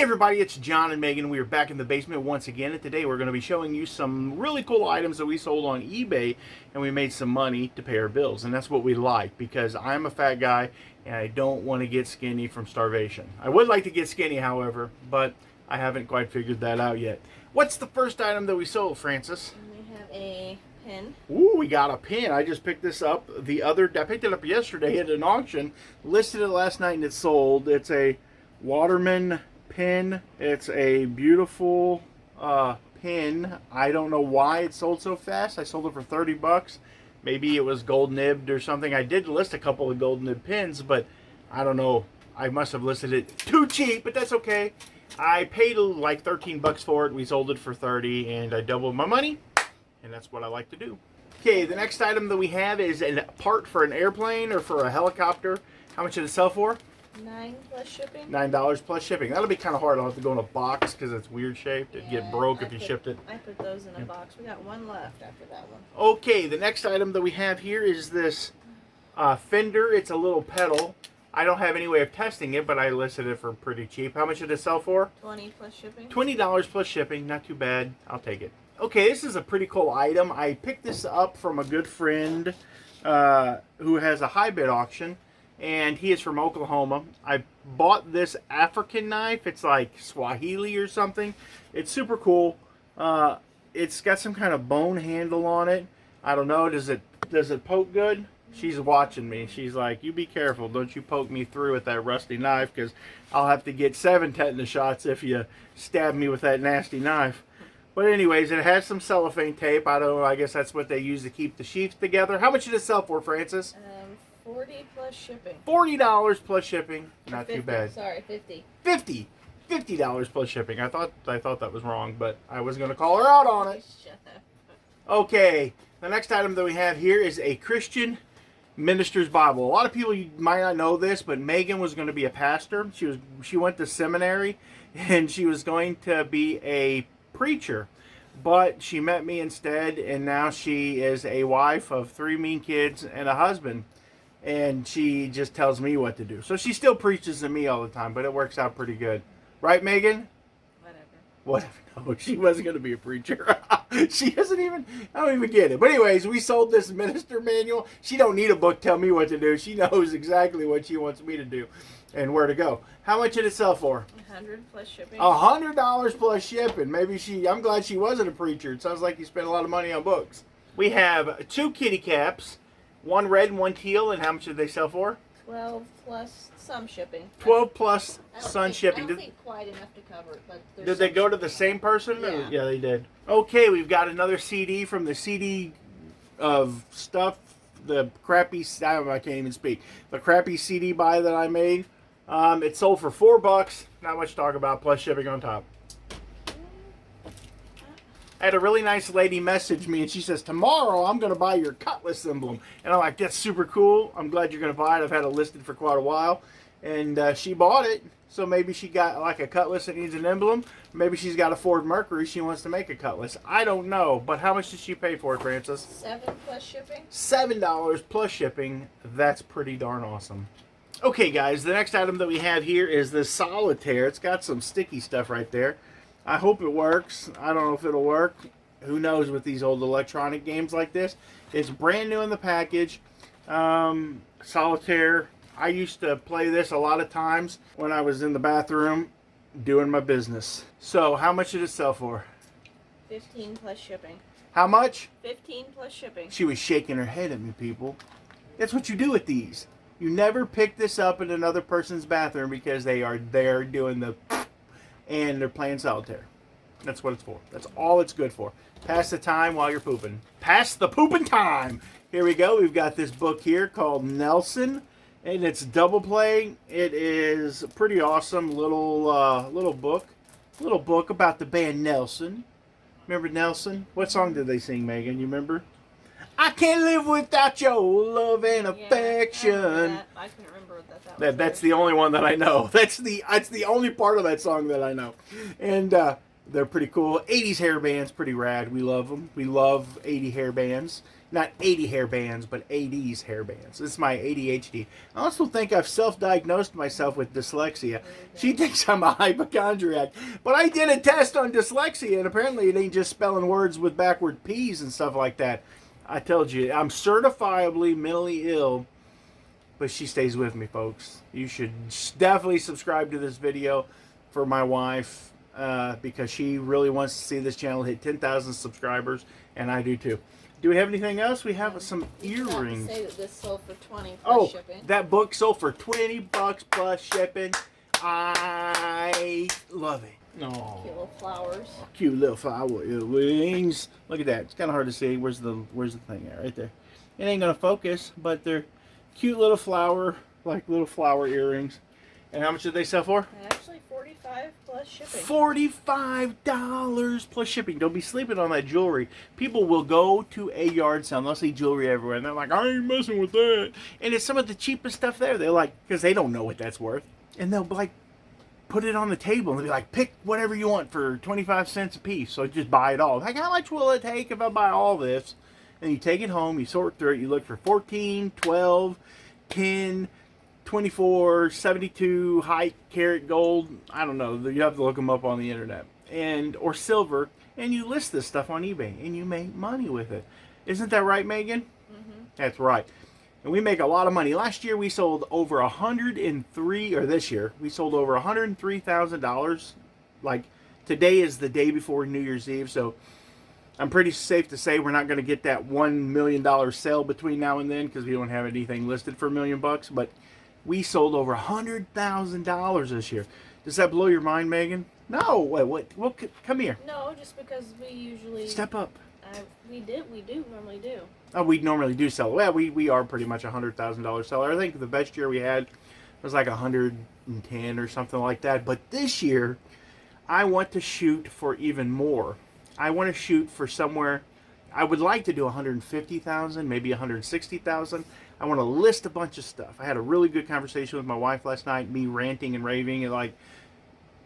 everybody, it's John and Megan. We are back in the basement once again, and today we're going to be showing you some really cool items that we sold on eBay, and we made some money to pay our bills, and that's what we like, because I'm a fat guy, and I don't want to get skinny from starvation. I would like to get skinny, however, but I haven't quite figured that out yet. What's the first item that we sold, Francis? We have a pin. Ooh, we got a pin. I just picked this up I picked it up yesterday at an auction, listed it last night, and it sold. It's a Waterman Pin. It's a beautiful pin. I don't know why it sold so fast. I sold it for 30 bucks. Maybe it was gold nibbed or something. I did list a couple of gold nibbed pins, but I don't know. I must have listed it too cheap, but that's okay. I paid like 13 bucks for it. We sold it for 30, and I doubled my money, and that's what I like to do. Okay, the next item that we have is a part for an airplane or for a helicopter. How much did it sell for? $9 plus shipping. $9 plus shipping. That'll be kind of hard. I'll have to go in a box because it's weird shaped. It'd get broke if you shipped it. I put those in a box. We got one left after that one. Okay, the next item that we have here is this fender. It's a little pedal. I don't have any way of testing it, but I listed it for pretty cheap. How much did it sell for? $20 plus shipping. $20 plus shipping. Not too bad. I'll take it. Okay, this is a pretty cool item. I picked this up from a good friend who has a high bid auction, and he is from Oklahoma. I bought this African knife. It's like Swahili or something. It's super cool. It's got some kind of bone handle on it. I don't know. Does it poke good? She's watching me. She's like, you be careful. Don't you poke me through with that rusty knife, because I'll have to get 7 tetanus shots if you stab me with that nasty knife. But anyways, it has some cellophane tape. I don't know. I guess that's what they use to keep the sheaths together. How much did it sell for, Francis? $40 plus shipping. $40 plus shipping. Not 50, too bad. Sorry, $50. $50 plus shipping. I thought that was wrong, but I was going to call her out on it. Shut up. Okay, the next item that we have here is a Christian minister's Bible. A lot of people, you might not know this, but Megan was going to be a pastor. She went to seminary, and she was going to be a preacher, but she met me instead, and now she is a wife of 3 mean kids and a husband. And she just tells me what to do. So she still preaches to me all the time, but it works out pretty good. Right, Megan? Whatever. No, she wasn't going to be a preacher. She doesn't even, I don't even get it. But anyways, we sold this minister manual. She don't need a book tell me what to do. She knows exactly what she wants me to do and where to go. How much did it sell for? $100 plus shipping. $100 plus shipping. Maybe I'm glad she wasn't a preacher. It sounds like you spent a lot of money on books. We have 2 kitty caps. One red and one teal, and how much did they sell for? 12 plus some shipping. 12 plus sun shipping. I don't think quite enough to cover it, but did they go to the same person? Yeah. Yeah, they did. Okay, we've got another CD from the CD of stuff, the crappy, I can't even speak, the crappy CD buy that I made. It sold for $4. Not much to talk about, plus shipping on top. I had a really nice lady message me, and she says, tomorrow I'm going to buy your Cutlass Emblem. And I'm like, that's super cool. I'm glad you're going to buy it. I've had it listed for quite a while. And she bought it. So maybe she got like a Cutlass that needs an emblem. Maybe she's got a Ford Mercury. She wants to make a Cutlass. I don't know. But how much did she pay for it, Francis? $7 plus shipping. $7 plus shipping. That's pretty darn awesome. Okay, guys. The next item that we have here is the Solitaire. It's got some sticky stuff right there. I hope it works. I don't know if it'll work. Who knows with these old electronic games like this. It's brand new in the package. Solitaire. I used to play this a lot of times when I was in the bathroom doing my business. So, how much did it sell for? $15 plus shipping. How much? $15 plus shipping. She was shaking her head at me, people. That's what you do with these. You never pick this up in another person's bathroom because they are there doing the... and they're playing solitaire. That's what it's for. That's all it's good for. Pass the time while you're pooping. Pass the pooping time. Here we go. We've got this book here called Nelson, and it's double play. It is a pretty awesome little book about the band Nelson. Remember Nelson? What song did they sing, Megan? You remember? I can't live without your love and affection. I couldn't remember that. That's the only one that I know. That's the only part of that song that I know. And they're pretty cool. 80s hair bands, pretty rad. We love them. We love 80 hair bands. Not 80 hair bands, but 80s hair bands. This is my ADHD. I also think I've self-diagnosed myself with dyslexia. She thinks I'm a hypochondriac. But I did a test on dyslexia, and apparently it ain't just spelling words with backward P's and stuff like that. I told you, I'm certifiably mentally ill, but she stays with me, folks. You should definitely subscribe to this video for my wife, because she really wants to see this channel hit 10,000 subscribers, and I do too. Do we have anything else? We have some earrings. Say that this sold for 20 plus shipping. That book sold for $20 plus shipping. I love it. Oh, cute little flowers. Cute little flower wings. Look at that. It's kind of hard to see. Where's the thing at? Right there. It ain't gonna focus, but they're cute little flower, like little flower earrings. And how much did they sell for? Actually, $45 plus shipping. $45 plus shipping. Don't be sleeping on that jewelry. People will go to a yard sale and they'll see jewelry everywhere, and they're like, I ain't messing with that. And it's some of the cheapest stuff there. They're like, because they don't know what that's worth, and they'll like put it on the table and they'll be like, pick whatever you want for 25 cents a piece. So just buy it all. Like, how much will it take if I buy all this? And you take it home, you sort through it, you look for 14, 12, 10, 24, 72, high carat gold. I don't know. You have to look them up on the internet. Or silver. And you list this stuff on eBay. And you make money with it. Isn't that right, Megan? Mm-hmm. That's right. And we make a lot of money. Last year we sold over 103, or this year, we sold over $103,000. Like, today is the day before New Year's Eve. So I'm pretty safe to say we're not going to get that $1 million sale between now and then, because we don't have anything listed for $1 million bucks. But we sold over $100,000 this year. Does that blow your mind, Megan? No. What? Well, come here. No, just because we usually step up. We normally do. Oh, we normally do sell. Well, we are pretty much a $100,000 seller. I think the best year we had was like 110 or something like that. But this year, I want to shoot for even more. I want to shoot for somewhere. I would like to do 150,000, maybe 160,000. I want to list a bunch of stuff. I had a really good conversation with my wife last night, me ranting and raving, and like,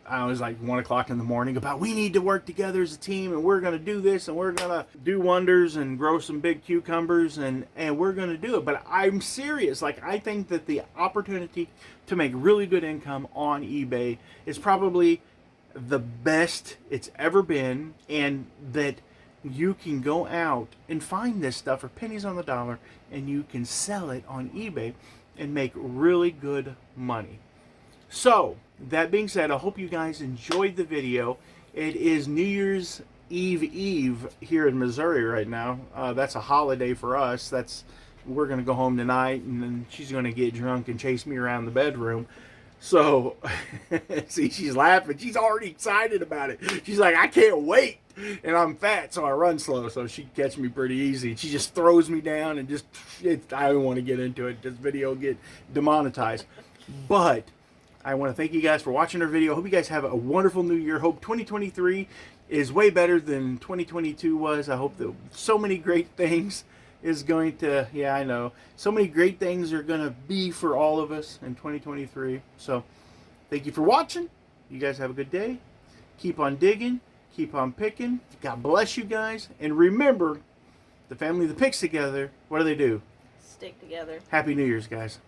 I was like 1 o'clock in the morning about, we need to work together as a team, and we're going to do this, and we're going to do wonders and grow some big cucumbers, and we're going to do it. But I'm serious. Like, I think that the opportunity to make really good income on eBay is probably the best it's ever been, and that you can go out and find this stuff for pennies on the dollar, and you can sell it on eBay and make really good money. So, that being said, I hope you guys enjoyed the video. It is New Year's Eve here in Missouri right now. That's a holiday for us. We're going to go home tonight, and then she's going to get drunk and chase me around the bedroom. So, see, she's laughing. She's already excited about it. She's like, I can't wait. And I'm fat, so I run slow, so she can catch me pretty easy. She just throws me down and I don't want to get into it. This video will get demonetized. But I want to thank you guys for watching our video. Hope you guys have a wonderful new year. Hope 2023 is way better than 2022 was. I hope that so many great things is going to, yeah, I know. So many great things are going to be for all of us in 2023. So, thank you for watching. You guys have a good day. Keep on digging. Keep on picking. God bless you guys. And remember, the family that picks together, what do? Stick together. Happy New Year's, guys.